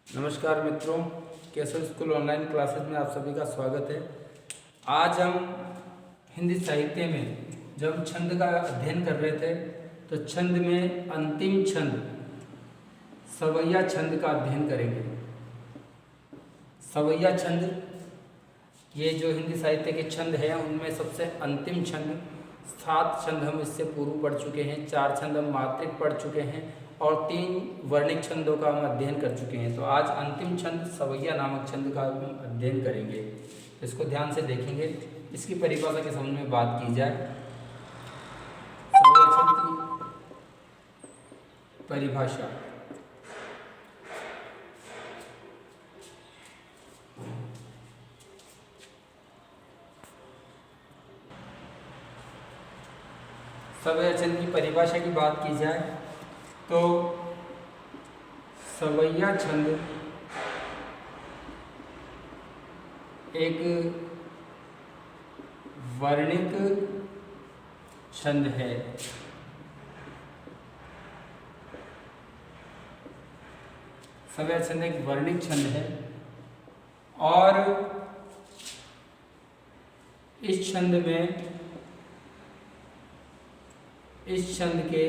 नमस्कार मित्रों, Keshav school online classes में आप सभी का स्वागत है। आज हम हिंदी साहित्य में जब हम छंद का अध्ययन कर रहे थे तो छंद में अंतिम छंद सवैया छंद का अध्ययन करेंगे। सवैया छंद ये जो हिंदी साहित्य के छंद हैं उनमें सबसे अंतिम छंद 7 छंद हम इससे पूर्व पढ़ चुके हैं, 4 छंद हम मात्रिक पढ़ चुके हैं और 3 वर्णिक छंदों का हम अध्ययन कर चुके हैं। तो आज अंतिम छंद सवैया नामक छंद का हम अध्ययन करेंगे। इसको ध्यान से देखेंगे। इसकी परिभाषा के संबंध में बात की जाए। सवैया छंद की परिभाषा सवैया छंद की परिभाषा की बात की जाए तो सवैया छंद एक वर्णिक छंद है। सवैया छंद एक वर्णिक छंद है और इस छंद के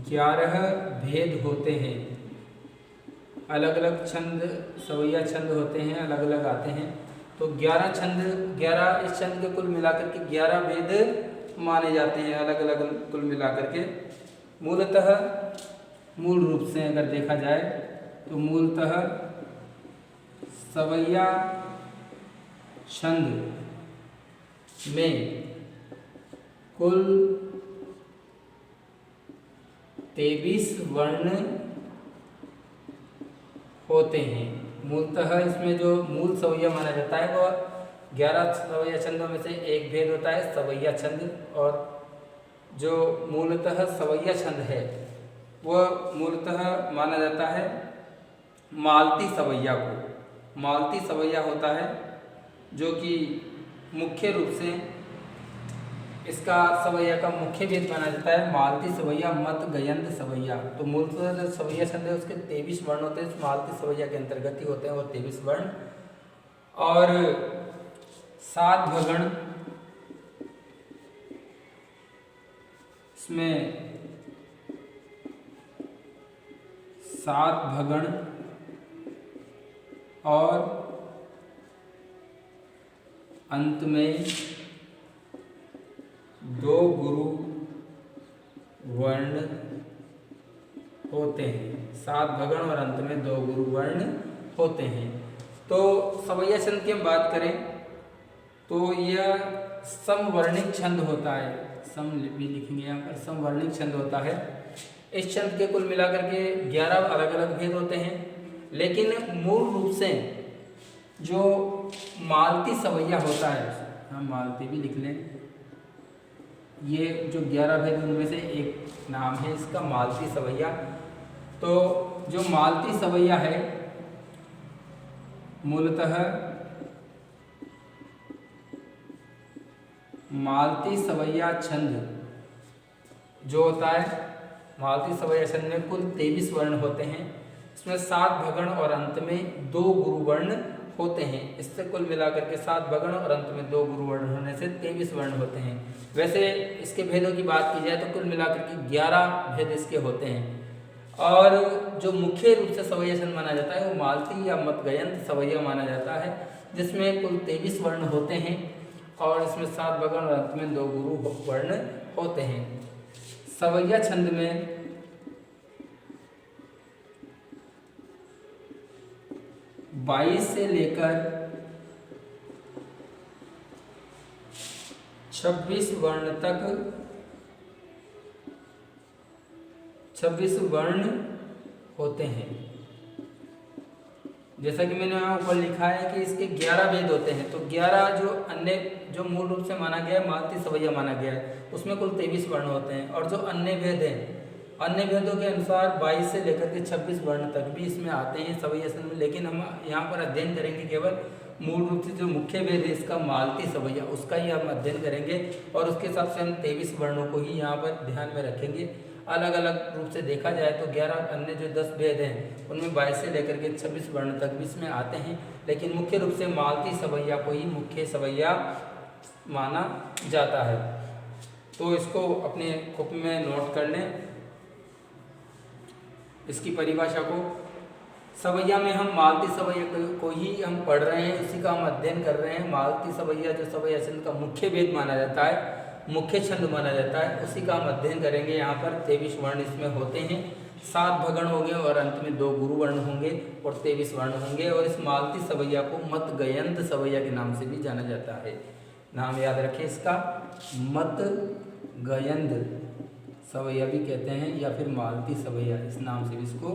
ग्यारह भेद होते हैं। अलग अलग छंद सवैया छंद होते हैं, अलग अलग आते हैं। तो 11 इस छंद के कुल मिलाकर के 11 भेद माने जाते हैं, अलग अलग कुल मिलाकर के। मूल रूप से अगर देखा जाए तो मूलतः सवैया छंद में कुल 23 वर्ण होते हैं। मूलतः इसमें जो मूल सवैया माना जाता है वो 11 सवैया छंदों में से एक भेद होता है सवैया छंद, और जो मूलतः सवैया छंद है वह मूलतः माना जाता है मालती सवैया को। मालती सवैया होता है जो कि मुख्य रूप से इसका सवैया का मुख्य भेद माना जाता है मालती सवैया, मत गयंत सवैया। तो मूलतः जो सवैया छंद है उसके 23 वर्ण होते हैं, मालती सवैया के अंतर्गत ही होते हैं वो 23 वर्ण। और 7 भगण इसमें 7 भगण और अंत में 2 गुरु वर्ण होते हैं। 7 भगण और अंत में 2 गुरु वर्ण होते हैं। तो सवैया छंद की हम बात करें तो यह समवर्णिक छंद होता है। सम भी लिखेंगे यहाँ पर, समवर्णिक छंद होता है। इस छंद के कुल मिलाकर के 11 अलग अलग भेद होते हैं, लेकिन मूल रूप से जो मालती सवैया होता है, हम मालती भी लिख लें, ये जो 11 भेद उनमें से एक नाम है इसका मालती सवैया। तो जो मालती सवैया है मूलतः मालती सवैया छंद जो होता है, मालती सवैया छंद में कुल 23 वर्ण होते हैं। इसमें 7 भगण और अंत में 2 गुरु वर्ण होते हैं। इससे कुल मिलाकर के 7 भगण और अंत में 2 गुरु वर्ण होने से 23 वर्ण होते हैं। वैसे इसके भेदों की बात की जाए तो कुल मिलाकर के 11 भेद इसके होते हैं। और जो मुख्य रूप से सवैया छंद माना जाता है वो मालती या मतगयंत सवैया माना जाता है, जिसमें कुल 23 वर्ण होते हैं और इसमें 7 भगण और अंत में 2 गुरु वर्ण होते हैं। सवैया छंद में 22 से लेकर 26 वर्ण तक 26 वर्ण होते हैं। जैसा कि मैंने यहाँ ऊपर लिखा है कि इसके 11 भेद होते हैं। तो 11 जो मूल रूप से माना गया है मालती सवैया माना गया है, उसमें कुल 23 वर्ण होते हैं। और जो अन्य भेद हैं, अन्य भेदों के अनुसार 22 से लेकर के 26 वर्ण तक भी इसमें आते हैं सवैया छंद में। लेकिन हम यहाँ पर अध्ययन करेंगे केवल मूल रूप से जो मुख्य भेद है इसका मालती सवैया, उसका ही हम अध्ययन करेंगे और उसके हिसाब से हम 23 वर्णों को ही यहाँ पर ध्यान में रखेंगे। अलग अलग रूप से देखा जाए तो 11 अन्य जो 10 भेद हैं उनमें 22 से लेकर के 26 वर्ण तक भी इसमें आते हैं, लेकिन मुख्य रूप से मालती सवैया को ही मुख्य सवैया माना जाता है। तो इसको अपने कॉपी में नोट कर लें। इसकी परिभाषा को, सवैया में हम मालती सवैया को ही हम पढ़ रहे हैं, उसी का हम अध्ययन कर रहे हैं। मालती सवैया जो सवैया छंद का मुख्य भेद माना जाता है, मुख्य छंद माना जाता है, उसी का हम अध्ययन करेंगे। यहाँ पर 23 वर्ण इसमें होते हैं, 7 भगण होंगे और अंत में 2 गुरु वर्ण होंगे और 23 वर्ण होंगे। और इस मालती सवैया को मत गयंत सवैया के नाम से भी जाना जाता है। नाम याद रखें इसका, मत गयंत सवैया भी कहते हैं या फिर मालती सवैया, इस नाम से भी इसको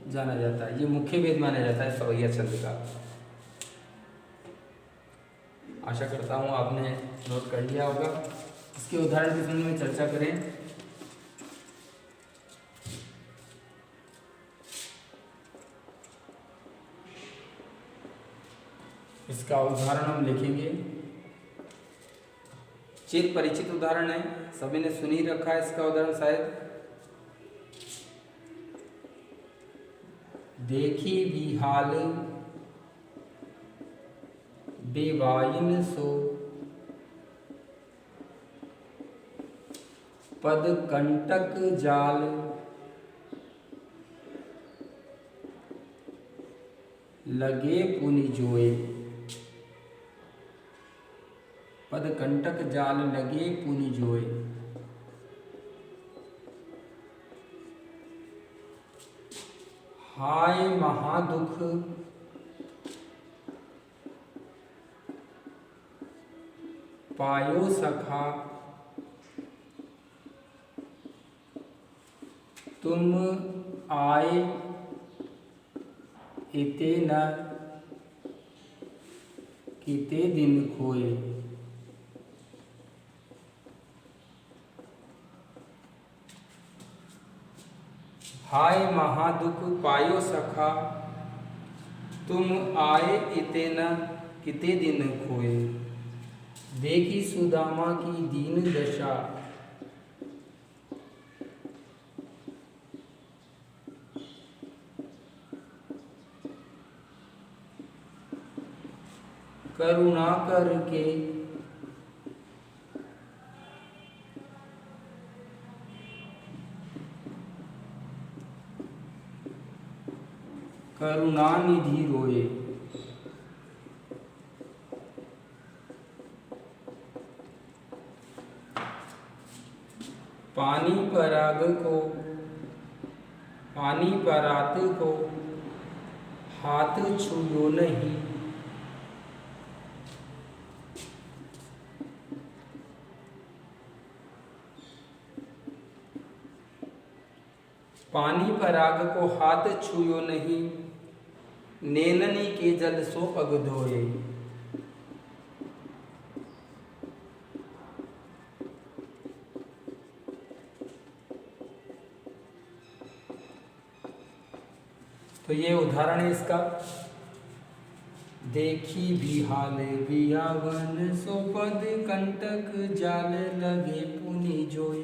जाना जाता है। ये मुख्य भेद माना जाता है सवैया छंद का। आशा करता हूँ आपने नोट कर लिया होगा। इसके उदाहरण के संबंध में चर्चा करें। इसका उदाहरण हम लिखेंगे, चिर परिचित उदाहरण है, सभी ने सुन ही रखा है इसका उदाहरण शायद। देखी भी हाल बेवाइन सो, पद कंटक जाल लगे पुनि जोए। पद कंटक जाल लगे पुनि जोए। हाय महादुख पायो सखा, तुम आए इते न किते दिन खोए। हाय महादुख पायो सखा, तुम आए इते न किते दिन खोए। देखी सुदामा की दीन दशा, करुणा करके करुणानिधि रोए। पानी पराग को पानी परात को हाथ छुयो नहीं। पानी पराग को हाथ छुयो नहीं, नेननी के जल सो पग धोए। तो ये उदाहरण है इसका। देखी भी हाल बियावन, सो पद कंटक जाल लगे पुनि जोए।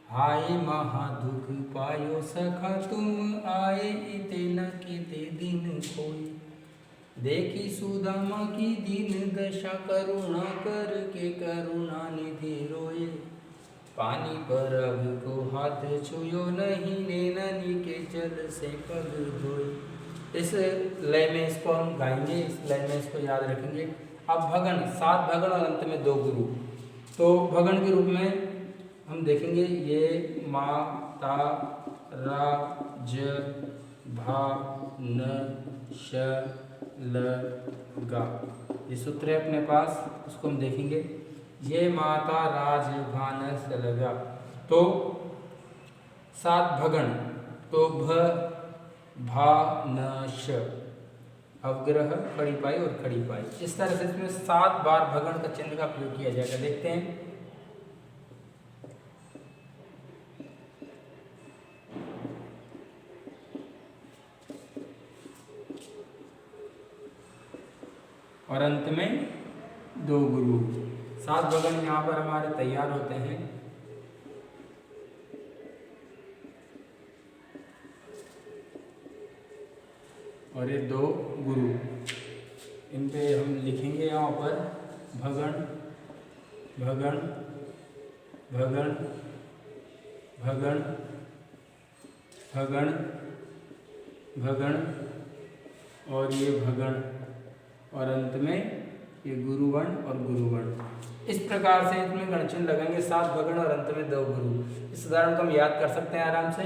हाय महादुख पायो सखा, तुम आए इते न किते दिन खोए। देखी सुदामा की दीन दशा, करुणा करके करुणा निधि रोए। पानी पर अग को हाथ छुयो नहीं, नैननी के जल से पग धोए। इस लय में इसको हम गाएंगे, इस लय में इसको याद रखेंगे। अब भगन, 7 भगन और अंत में 2 गुरु। तो भगन के रूप में हम देखेंगे, ये मा ता रा ज भा न श ल गा, ये सूत्र है अपने पास, उसको हम देखेंगे। ये माता राज भान स लगा, तो 7 भगन, तो भ भा न श, अवग्रह खड़ी पाई और खड़ी पाई। इस तरह से इसमें 7 बार भगन का चिन्ह का प्रयोग किया जाएगा। देखते हैं। और अंत में 2 गुरु। 7 भगन यहाँ पर हमारे तैयार होते हैं। और ये 2 गुरु। इन पे हम लिखेंगे यहाँ पर भगण भगण भगण भगण भगण भगण और ये भगण और अंत में ये गुरुवण और गुरुवण। इस प्रकार से इसमें गणचिन्ह लगेंगे 7 भगण और अंत में 2 गुरु। इस उदाहरण को हम याद कर सकते हैं आराम से।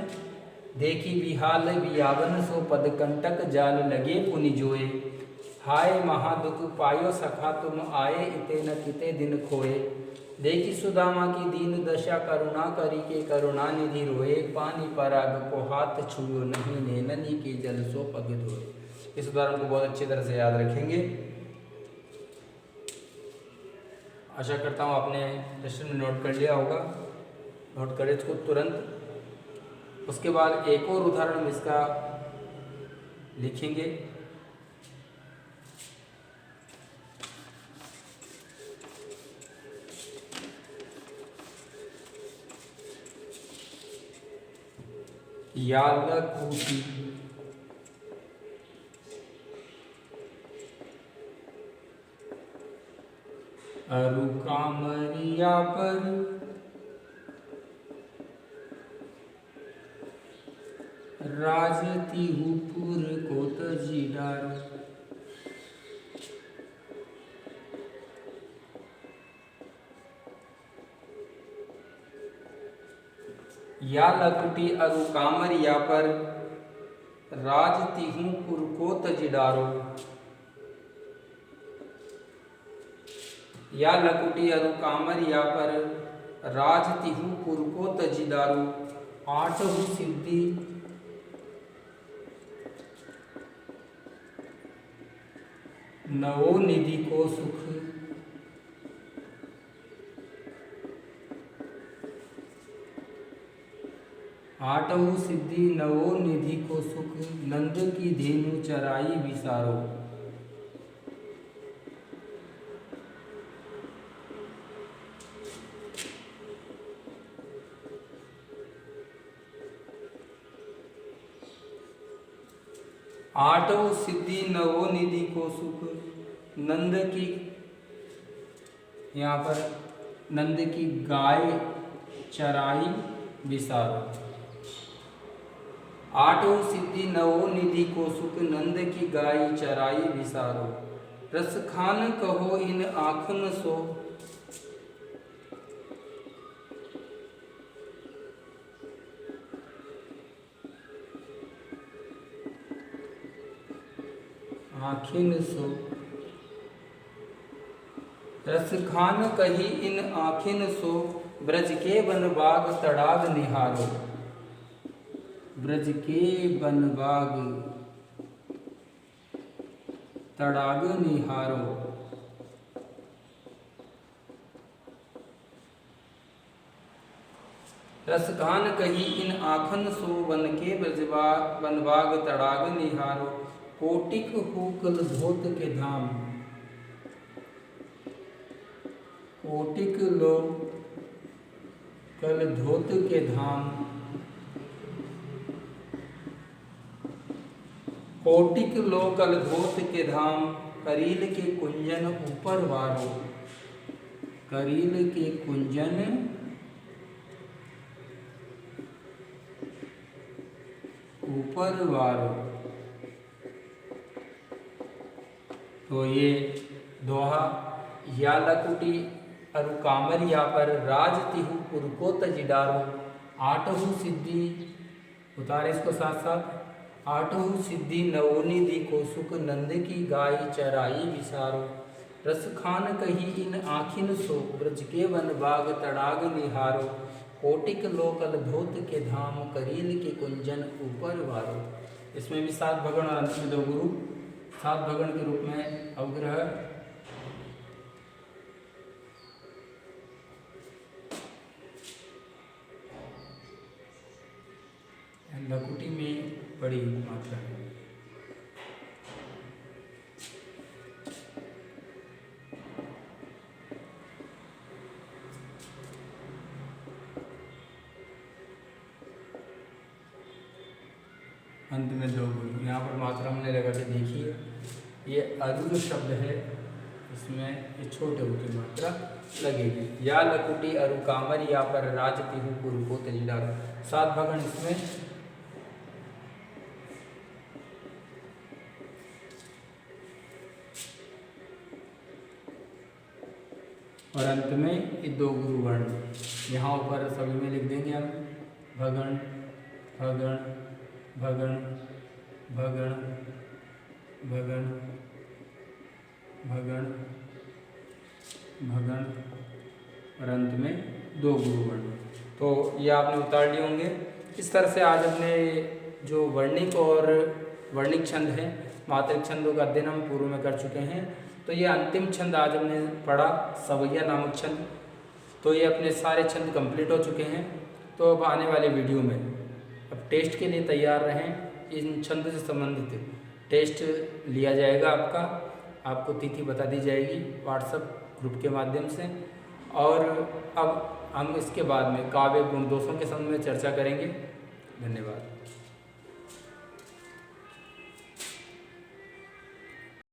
देखी विहाल वियावन सो पद कंटक जाल लगे पुनि जोए, हाय महादुख पायो सखा तुम आए इते न किते दिन खोए। देखी सुदामा की दीन दशा करुणा करी के करुणा निधि रोए, पानी पराग को हाथ छुओ नहीं नैननी के जल सो पग धोए। इस उदाहरण को बहुत अच्छी तरह से याद रखेंगे। आशा करता हूँ आपने प्रश्न में नोट कर लिया होगा। नोट करें इसको तुरंत। उसके बाद एक और उदाहरण इसका लिखेंगे। यालकूटी अरु कामरिया पर राजती हुपुर को तजी डारो। या लकुटी अरु कामरिया पर राजती हुपुर को तजी डारो। या लकुटी अरु कामरिया पर राजतिहु पुर को तजिदारू। 8 सिद्धि नवो निधि को सुख। 8 सिद्धि नवो निधि को सुख, नंद की धेनु चराई विसारो। 8 सिद्धि नवो निधि को सुख, नंद की, यहाँ पर नंद की गाय चराई विसारो। 8 सिद्धि नवो निधि को सुख, नंद की गाय चराई विसारो। रस खान कहो इन आँखन सो, आँखिन सो। रस खान कही इन आँखिन सो, ब्रज के वन बाग तड़ाग निहारो। ब्रज के वन बाग तड़ाग निहारो। रस खान कही इन आँखन सो, वन के वन बाग तड़ाग निहारो। कोटिक हो कल धोत के धाम, कोटिक लो कल धोत के धाम। कोटिक लो कल धोत के धाम, करील के कुंजन ऊपर वारो। करील के कुंजन ऊपर वारो। तो ये दोहा, या लकुटी अरु कामरिया पर राज तिहु पुरको तजिडारो। 8 सिद्धि, उतारे इसको साथ साथ। 8 सिद्धि नवोनिधि को सुख, नंद की गाय चराई विसारो। रस खान कही इन आँखिन सो, ब्रज के वन बाग तड़ाग निहारो। कोटिक लोकल धोत के धाम, करील के कुंजन ऊपर वारो। इसमें भी 7 भगण और अंत में 2 गुरु, 7 भगण के रूप में अवग्रह। लकुटी में बड़ी मात्रा है। अंत में दो गुरु। यहाँ पर मात्रा हमने लगा के देखी है। ये अरु जो शब्द है इसमें ये छोटे ऊ की मात्रा लगेगी। या लकुटी अरु कामर, या पर राज तिहु पुरु को तजीदार। 7 भगन इसमें और अंत में ये 2 गुरु वर्ण। यहाँ ऊपर सभी में लिख देंगे हम भगन भगन भगन भगन भगन भगन भगन और अंत में 2 गुरु वर्ण। तो ये आपने उतार लिए होंगे। इस तरह से आज हमने जो वर्णिक और वर्णिक छंद हैं, मात्रिक छंदों का अध्ययन हम पूर्व में कर चुके हैं। तो ये अंतिम छंद आज हमने पढ़ा, सवैया नामक छंद। तो ये अपने सारे छंद कंप्लीट हो चुके हैं। तो अब आने वाले वीडियो में अब टेस्ट के लिए तैयार रहें। इन छंद से संबंधित टेस्ट लिया जाएगा आपको तिथि बता दी जाएगी व्हाट्सएप ग्रुप के माध्यम से। और अब हम इसके बाद में काव्य गुण दोषों के संबंध में चर्चा करेंगे। धन्यवाद।